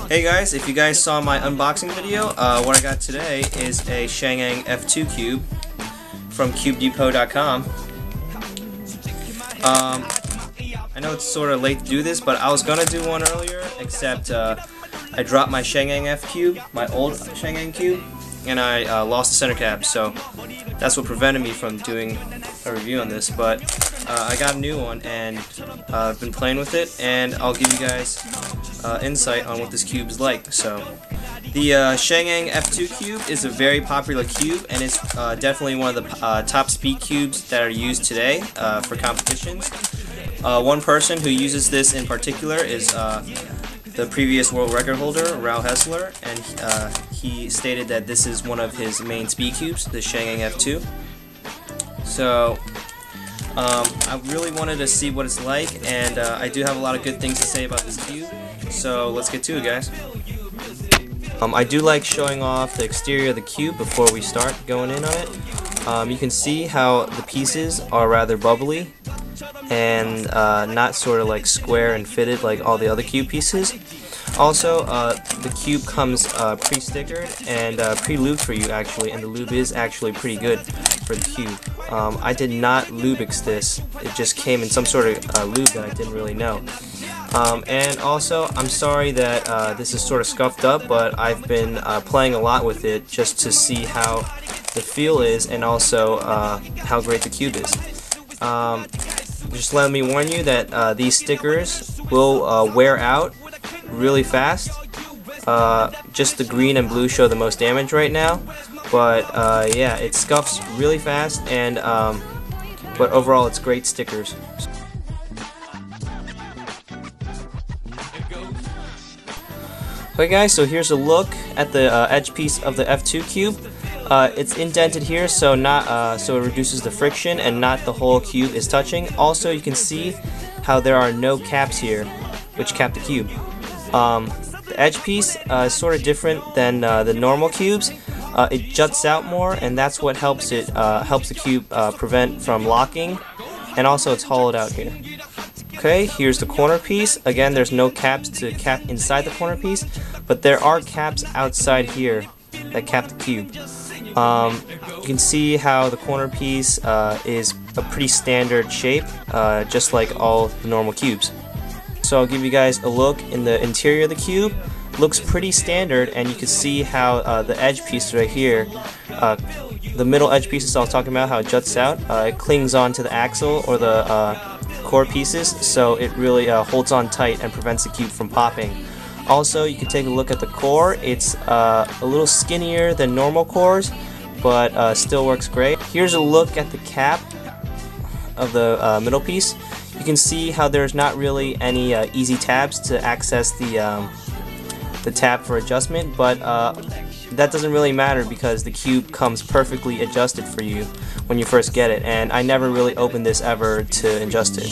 Hey guys, if you guys saw my unboxing video, what I got today is a ShengEn F2 cube from CubeDepot.com. I know it's sort of late to do this, but I was gonna do one earlier, except I dropped my ShengEn F cube, my old ShengEn cube, and I lost the center cap, so that's what prevented me from doing a review on this. But I got a new one, and I've been playing with it, and I'll give you guys insight on what this cube is like. So the ShengEn F2 cube is a very popular cube, and it's definitely one of the top speed cubes that are used today for competitions. One person who uses this in particular is the previous world record holder, Raul Hessler, and he stated that this is one of his main speed cubes, the ShengEn F2. So I really wanted to see what it's like, and I do have a lot of good things to say about this cube, so let's get to it, guys. I do like showing off the exterior of the cube before we start going in on it. You can see how the pieces are rather bubbly and not sort of like square and fitted like all the other cube pieces. Also, the cube comes pre-stickered and pre-lubed for you actually, and the lube is actually pretty good for the cube. I did not Lubix this, it just came in some sort of lube that I didn't really know. And also, I'm sorry that this is sort of scuffed up, but I've been playing a lot with it just to see how the feel is and also how great the cube is. Just let me warn you that these stickers will wear out really fast. Just the green and blue show the most damage right now, but yeah, it scuffs really fast, and but overall it's great stickers. Okay guys, so here's a look at the edge piece of the F2 cube. It's indented here, so so it reduces the friction and not the whole cube is touching. Also, you can see how there are no caps here, which cap the cube. The edge piece is sort of different than the normal cubes. It juts out more, and that's what helps the cube prevent from locking. And also, it's hollowed out here. Okay, here's the corner piece. Again, there's no caps to cap inside the corner piece, but there are caps outside here that cap the cube. You can see how the corner piece is a pretty standard shape, just like all the normal cubes. So I'll give you guys a look in the interior of the cube. Looks pretty standard, and you can see how the edge piece right here, the middle edge pieces I was talking about, how it juts out, it clings on to the axle or the core pieces, so it really holds on tight and prevents the cube from popping. Also, you can take a look at the core. It's a little skinnier than normal cores, but still works great. Here's a look at the cap of the middle piece. You can see how there's not really any easy tabs to access the tab for adjustment, but that doesn't really matter because the cube comes perfectly adjusted for you when you first get it, and I never really opened this ever to adjust it.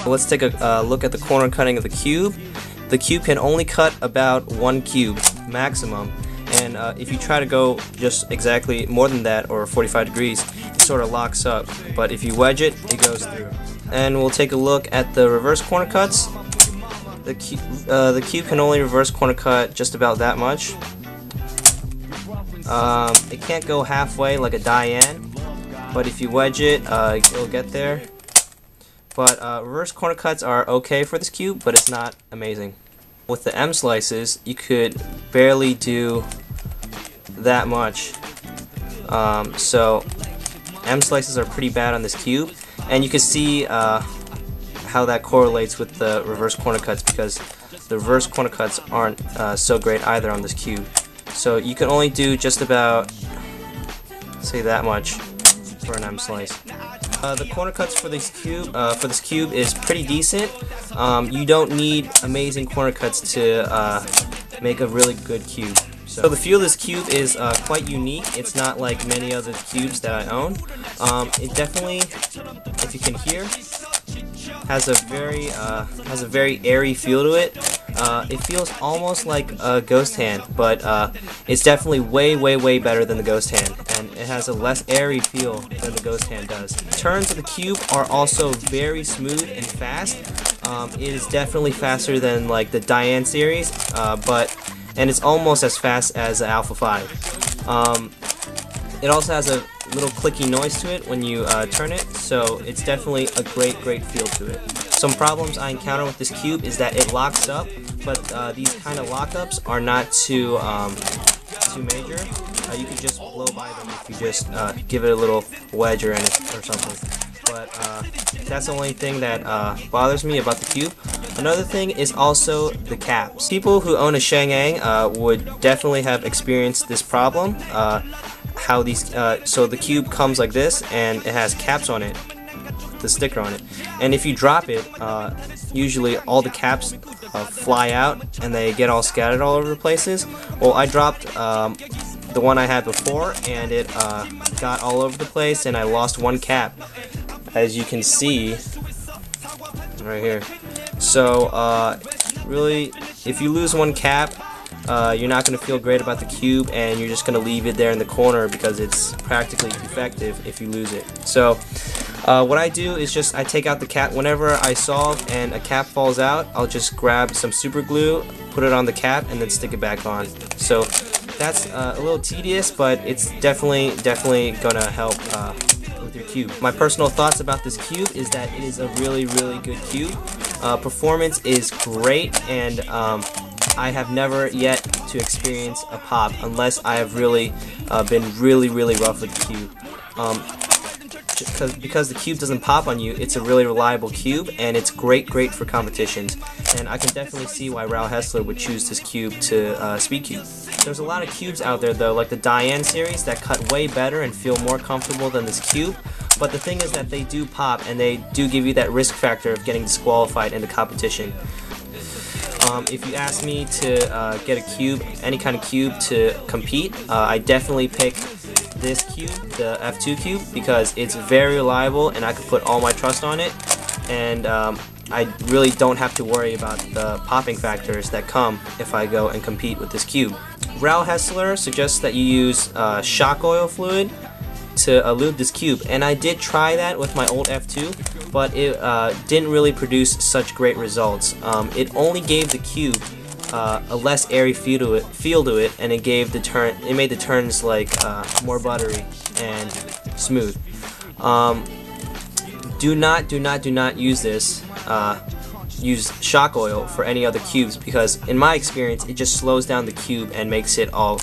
Let's take a look at the corner cutting of the cube. The cube can only cut about one cube maximum, and if you try to go just exactly more than that, or 45 degrees, it sort of locks up, but if you wedge it, it goes through. And we'll take a look at the reverse corner cuts. The cube can only reverse corner cut just about that much. It can't go halfway like a Diane, but if you wedge it, it'll get there. But reverse corner cuts are okay for this cube, but it's not amazing. With the M slices, you could barely do that much. So M slices are pretty bad on this cube, and you can see how that correlates with the reverse corner cuts, because the reverse corner cuts aren't so great either on this cube. So you can only do just about, say, that much for an M slice. The corner cuts for this cube is pretty decent. You don't need amazing corner cuts to make a really good cube. So the feel of this cube is quite unique. It's not like many other cubes that I own. It definitely, if you can hear, has a very airy feel to it. It feels almost like a ghost hand, but it's definitely way better than the ghost hand, and it has a less airy feel than the ghost hand does. Turns of the cube are also very smooth and fast. It is definitely faster than like the Diane series, and it's almost as fast as the Alpha 5. It also has a little clicky noise to it when you turn it, so it's definitely a great feel to it. Some problems I encounter with this cube is that it locks up, but these kind of lockups are not too major. You can just blow by them if you just give it a little wedge or something. But that's the only thing that bothers me about the cube. Another thing is also the caps. People who own a ShengEn would definitely have experienced this problem. So the cube comes like this, and it has caps on it, the sticker on it, and if you drop it, usually all the caps fly out and they get all scattered all over the places. Well, I dropped the one I had before, and it got all over the place, and I lost one cap, as you can see right here. So really, if you lose one cap, you're not going to feel great about the cube, and you're just going to leave it there in the corner because it's practically defective if you lose it. So what I do is just I take out the cap whenever I solve and a cap falls out. I'll just grab some super glue, put it on the cap, and then stick it back on. So that's a little tedious, but it's definitely gonna help with your cube. My personal thoughts about this cube is that it is a really good cube. Performance is great, and I have never yet to experience a pop unless I have really been really rough with the cube. Because the cube doesn't pop on you, it's a really reliable cube, and it's great for competitions. And I can definitely see why Raul Hessler would choose this cube to speed cube. There's a lot of cubes out there though, like the Diane series, that cut way better and feel more comfortable than this cube. But the thing is that they do pop, and they do give you that risk factor of getting disqualified in the competition. If you ask me to get a cube, any kind of cube to compete, I definitely pick this cube, the F2 cube, because it's very reliable and I can put all my trust on it, and I really don't have to worry about the popping factors that come if I go and compete with this cube. Raul Hessler suggests that you use shock oil fluid to lube this cube, and I did try that with my old F2, but it didn't really produce such great results. It only gave the cube a less airy feel to it, and it made the turns like more buttery and smooth. Do not use this. Use shock oil for any other cubes, because in my experience it just slows down the cube and makes it all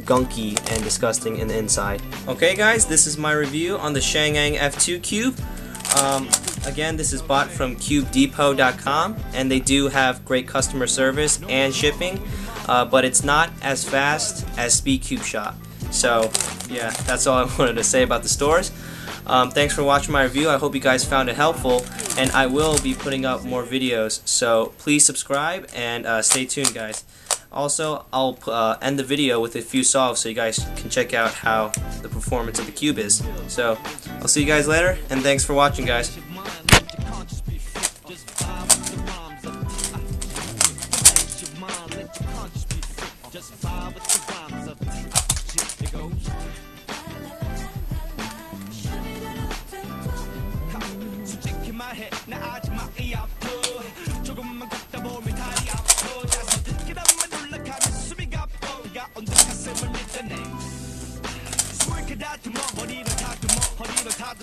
gunky and disgusting in the inside. Okay guys, this is my review on the ShengEn F2 cube. Again, this is bought from CubeDepot.com, and they do have great customer service and shipping, but it's not as fast as Speed Cube Shop. So yeah, that's all I wanted to say about the stores. Thanks for watching my review. I hope you guys found it helpful, and I will be putting up more videos, so please subscribe and stay tuned guys. Also, I'll end the video with a few solves so you guys can check out how the performance of the cube is. So, I'll see you guys later, and thanks for watching guys.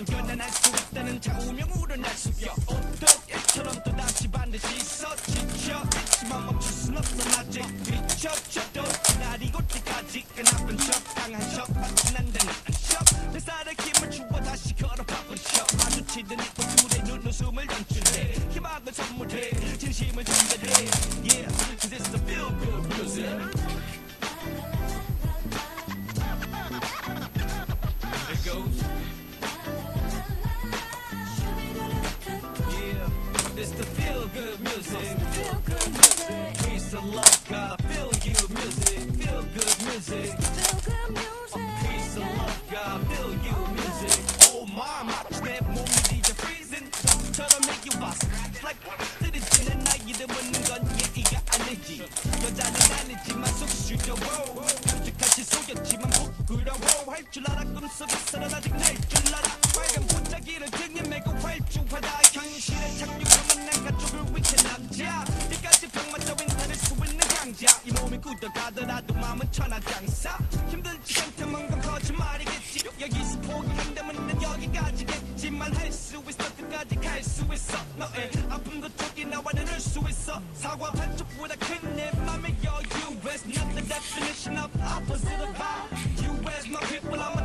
견뎌낼 수 있다는 좌우명 우러날 수여 오덕애처럼 또다시 반드시 서지쳐 있지만 멈출 순 없어 아직 뒤척쳐도 날이 올 때까지 그 나쁜 척 강한 척 마치 난데는 안척 살의 힘을 주워 다시 걸어 바쁜 척 마주치던 이 포술에 눈웃음을 던질래 희망을 선물해 진심을 전달해 Yeah, cause it's the feel good music. It goes. It's the feel-good music. Peace and love, God, feel you music. Feel-good music. Peace and love, God, feel you music. Oh my, 마침내 몸이 이제 freezing. 처럼 make you bust. Like 들이치는 나이를 묻는 건 예의가 아닌 그래도 마음은 천하장사 힘들지 않다면 건 거짓말이겠지 여기서 포기한다면 난 여기까지겠지만 할 수 있어 끝까지 갈 수 있어 너의 아픔도 저기 나와 나눌 수 있어 사과 반쪽보다 큰 내 맘의 여유 is not the definition of opposite of how you as my people are